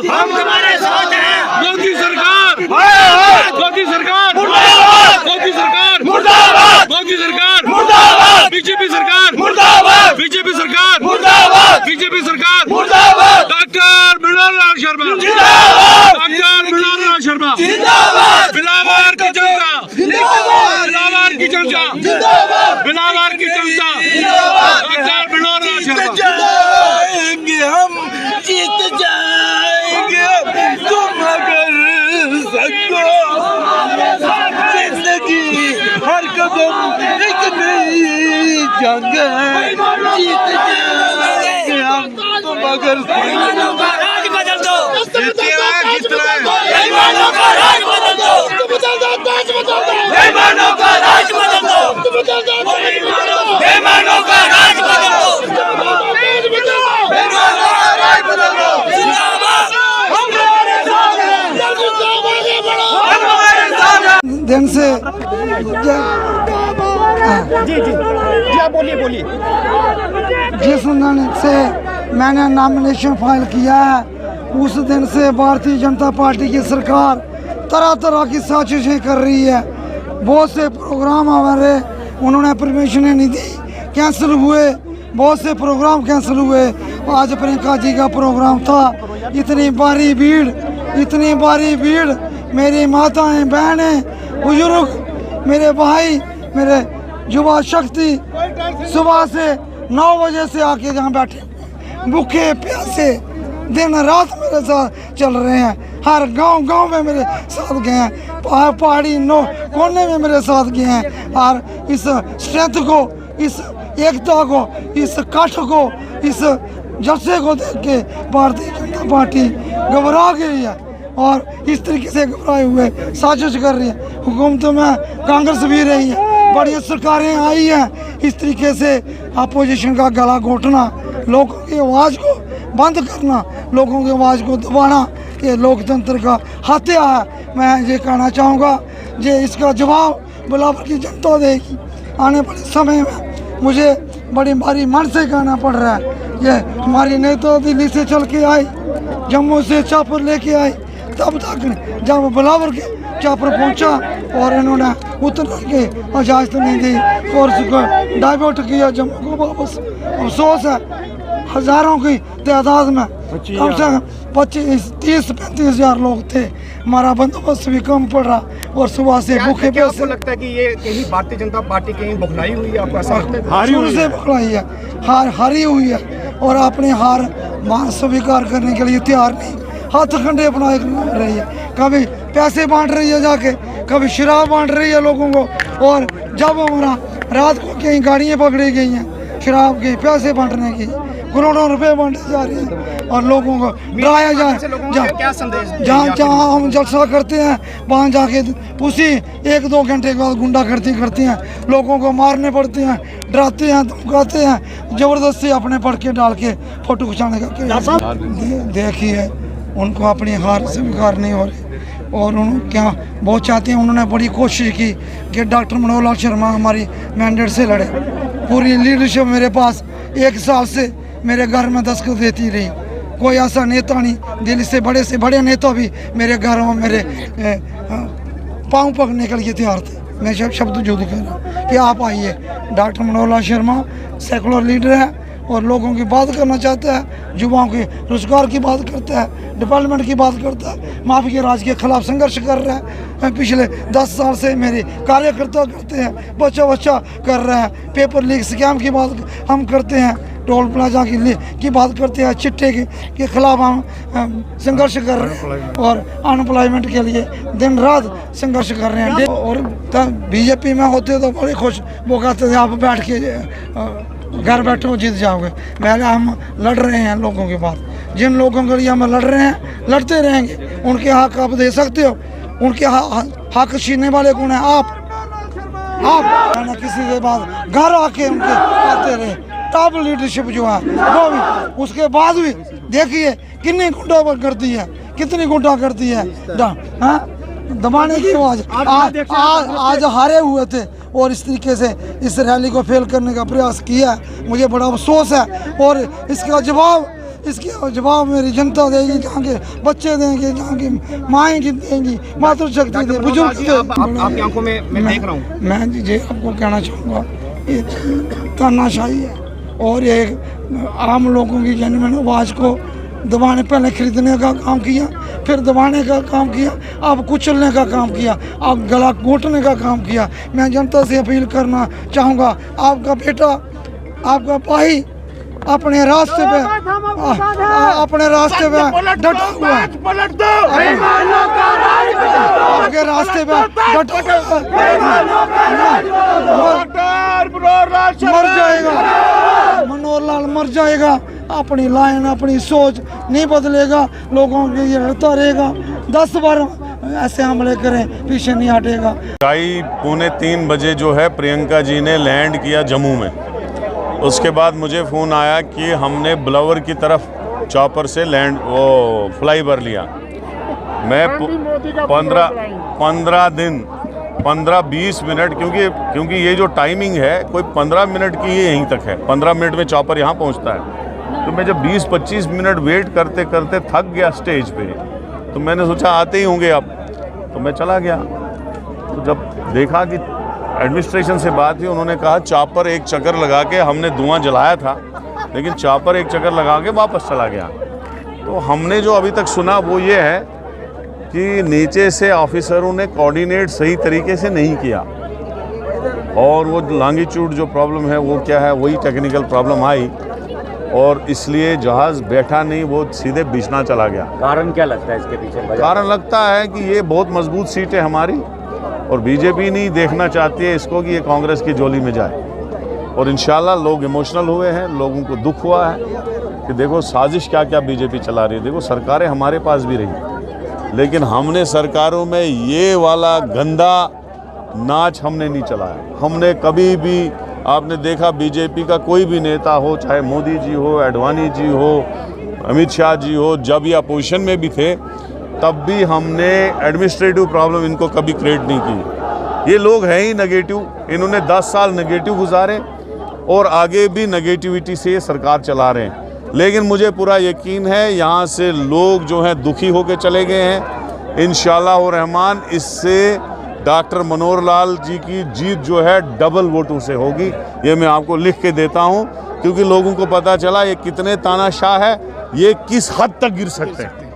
हम तुम्हारे साथ हैं। मोदी सरकार, मोदी सरकार, मोदी सरकार, मोदी सरकार, बीजेपी सरकार, बीजेपी सरकार, बीजेपी सरकार, डॉक्टर मृणाल शर्मा, डॉक्टर मृणाल शर्मा, बिलावर की जनता, बिलावर की जनता, बिलावर की जनता, डॉक्टर मृणाल शर्मा। जाएंगे हम, जीत जाएंगे तुम अगर सको। जिंदगी हर कदम एक नई जंग है, जीत जाएंगे हम तुम अगर बेईमानों का राज बदल दो, बेईमानों का राज बदल दो, बेईमानों का राज बदल दो, बेईमानों का राज बदल दो, दिन से जी आप बोलिए। जिस दिन से मैंने नॉमिनेशन फाइल किया है उस दिन से भारतीय जनता पार्टी की सरकार तरह तरह की साजिशें कर रही है। बहुत से प्रोग्राम हमारे उन्होंने परमिशनें नहीं दी, कैंसिल हुए, बहुत से प्रोग्राम कैंसिल हुए। आज प्रियंका जी का प्रोग्राम था, इतनी भारी भीड़, मेरी माताएं, बहनें, बुजुर्ग, मेरे भाई, मेरे युवा शक्ति सुबह से 9 बजे से आके जहाँ बैठे भूखे प्यासे दिन रात मेरे साथ चल रहे हैं। हर गांव में मेरे साथ गए हैं, पहाड़ी कोने में मेरे साथ गए हैं। और इस स्ट्रेंथ को, इस एकता को, इस काठ को, इस जलसे को देख के भारतीय जनता पार्टी घबरा गई है और इस तरीके से घबराए हुए साजिश कर रही है। हुकूमतों में कांग्रेस भी रही है, बड़ी सरकारें आई हैं। इस तरीके से अपोजिशन का गला घोटना, लोगों की आवाज़ को बंद करना, लोगों की आवाज़ को दबाना, ये लोकतंत्र का हत्या है। मैं ये कहना चाहूँगा, ये इसका जवाब बिलावर की जनता देगी आने वाले समय में। मुझे बड़ी भारी मन से कहना पड़ रहा है, ये हमारी नेता दिल्ली से चल के आई, जम्मू से चापर लेके आई, तब तक जब बिलावर के चापर पहुंचा और इन्होंने उतरने की इजाज़त नहीं दी और उसको डाइवर्ट किया जम्मू को वापस। अफसोस है, हज़ारों की तादाद में कम से कम 25-30-35 हज़ार लोग थे। हमारा बंदोबस्त भी कम पड़ रहा और सुबह से भूखे प्यासे। आपको लगता है कि ये कहीं भारतीय जनता पार्टी कहीं बौखलाई हुई है? आपको ऐसा लगता है? शुरू से बौखलाई है, हारी हुई है और अपनी हार स्वीकार करने के लिए तैयार नहीं, हाथ खंडे अपना रही है। कभी पैसे बांट रही है जाके, कभी शराब बांट रही है लोगों को। और जब हमारा रात को कहीं गाड़ियाँ पकड़ी गई हैं शराब की, पैसे बांटने की, करोड़ों रुपए बांटे जा रहे हैं और लोगों को डराया जाए। जहाँ हम जलसा करते हैं वहाँ जाके उसी 1-2 घंटे के बाद गुंडागर्दी करते हैं, लोगों को मारने पड़ते हैं, डराते हैं, धमकाते हैं, ज़बरदस्ती अपने पर्चे डाल के फोटो खिंचाने का। देखिए, उनको अपनी हार स्वीकार नहीं हो रही और उन्होंने क्या बहुत चाहते हैं। उन्होंने बड़ी कोशिश की कि डॉक्टर मनोहर शर्मा हमारी मैंडेट से लड़े। पूरी लीडरशिप मेरे पास 1 साल से मेरे घर में दस्तखत देती रही। कोई ऐसा नेता नहीं, दिल्ली से बड़े नेता भी मेरे घर में मेरे पाँव पकड़ने के लिए तैयार थे। मैं शब्द जो कह रहा हूँ कि आप आइए। डॉक्टर मनोहर शर्मा सेकुलर लीडर है और लोगों की बात करना चाहता है, युवाओं के रोजगार की बात करता है, डेवलपमेंट की बात करता है, माफी के राज के खिलाफ संघर्ष कर रहा है। पिछले 10 साल से मेरे कार्यकर्ता करते हैं, बच्चा कर रहे हैं, पेपर लीक स्कैम की बात हम करते हैं, टोल प्लाजा की बात करते हैं, चिट्टे के खिलाफ हम संघर्ष कर रहे हैं और अनएम्प्लॉयमेंट के लिए दिन रात संघर्ष कर रहे हैं। और बीजेपी में होते तो बड़े खुश, वो कहते थे आप बैठ के घर बैठो जीत जाओगे। पहले हम लड़ रहे हैं लोगों के पास, जिन लोगों के लिए हम लड़ रहे हैं, लड़ते रहेंगे। उनके हक आप दे सकते हो, उनके हक छीनने वाले कौन है? आप किसी के बाद घर आके उनके आते रहे। टॉप लीडरशिप जो है वो भी, उसके बाद भी देखिए कितनी गुंडा करती है, कितनी गुंडा करती है। दबाने की आवाज आज हारे हुए थे और इस तरीके से इस रैली को फेल करने का प्रयास किया है। मुझे बड़ा अफसोस है और इसका जवाब इसके जवाब मेरी जनता देगी, जहाँ के बच्चे देंगे, जहाँ की माएँ देंगी, मातृशक्ति दे, बुजुर्ग दे। आपकी आंखों में मैं देख रहा हूँ। मैं जी आपको कहना चाहूँगा, ये तानाशाही है और ये आम लोगों की जनमन आवाज़ को दबाने, पहले खरीदने का काम किया, फिर दबाने का काम किया, अब कुचलने का काम किया, अब गला घोटने का काम किया। मैं जनता से अपील करना चाहूँगा, आपका बेटा, आपका भाई अपने रास्ते पे डटा हुआ है, आपके रास्ते पे डटा मर जाएगा, मनोहर लाल मर जाएगा। अपनी लाइन, अपनी सोच नहीं बदलेगा, लोगों के लिए लड़ता रहेगा, 10 बार ऐसे हमले करें पीछे नहीं हटेगा। 2:45 बजे जो है प्रियंका जी ने लैंड किया जम्मू में। उसके बाद मुझे फ़ोन आया कि हमने ब्लवर की तरफ चॉपर से लैंड वो फ्लाईओवर लिया। मैं 15-20 मिनट, क्योंकि ये जो टाइमिंग है कोई 15 मिनट की ही यहीं तक है, 15 मिनट में चॉपर यहाँ पहुँचता है। तो मैं जब 20-25 मिनट वेट करते करते थक गया स्टेज पे, तो मैंने सोचा आते ही होंगे अब, तो मैं चला गया। तो जब देखा कि एडमिनिस्ट्रेशन से बात हुई, उन्होंने कहा चॉपर एक चक्कर लगा के, हमने धुआं जलाया था लेकिन चॉपर एक चक्कर लगा के वापस चला गया। तो हमने जो अभी तक सुना वो ये है कि नीचे से ऑफिसरों ने कोऑर्डिनेट सही तरीके से नहीं किया, और वो लॉन्गिट्यूड जो प्रॉब्लम है वो क्या है, वही टेक्निकल प्रॉब्लम आई और इसलिए जहाज़ बैठा नहीं, वो सीधे बिछना चला गया। कारण क्या लगता है इसके पीछे? कारण लगता है कि ये बहुत मजबूत सीट है हमारी, और बीजेपी नहीं देखना चाहती है इसको कि ये कांग्रेस की झोली में जाए। और इंशाल्लाह लोग इमोशनल हुए हैं, लोगों को दुख हुआ है कि देखो साजिश क्या क्या बीजेपी चला रही है। देखो सरकारें हमारे पास भी रही, लेकिन हमने सरकारों में ये वाला गंदा नाच हमने नहीं चलाया। हमने कभी भी, आपने देखा बीजेपी का कोई भी नेता हो, चाहे मोदी जी हो, आडवाणी जी हो, अमित शाह जी हो, जब ये अपोजिशन में भी थे तब भी हमने एडमिनिस्ट्रेटिव प्रॉब्लम इनको कभी क्रिएट नहीं की। ये लोग हैं ही नेगेटिव, इन्होंने 10 साल नेगेटिव गुजारे और आगे भी नेगेटिविटी से ये सरकार चला रहे हैं। लेकिन मुझे पूरा यकीन है यहाँ से लोग जो हैं दुखी होकर चले गए हैं। इंशाअल्लाह रहमान इससे डॉक्टर मनोहर लाल जी की जीत जो है डबल वोटों से होगी, ये मैं आपको लिख के देता हूँ, क्योंकि लोगों को पता चला ये कितने तानाशाह है, ये किस हद तक गिर सकते हैं।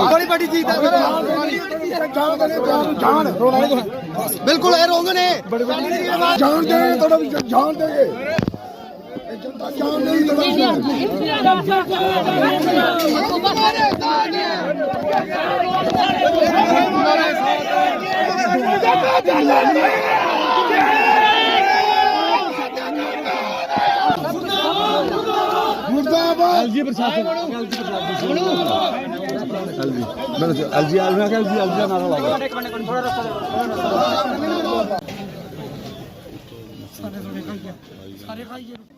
बड़ी बड़ी जीत है बिल्कुल रोंगे ने जान देंगे, थोड़ा जान देंगे, जनता जान मुर्दाबाद। एलजी नारा लगा सारे थोड़े खाइए सारे खाइए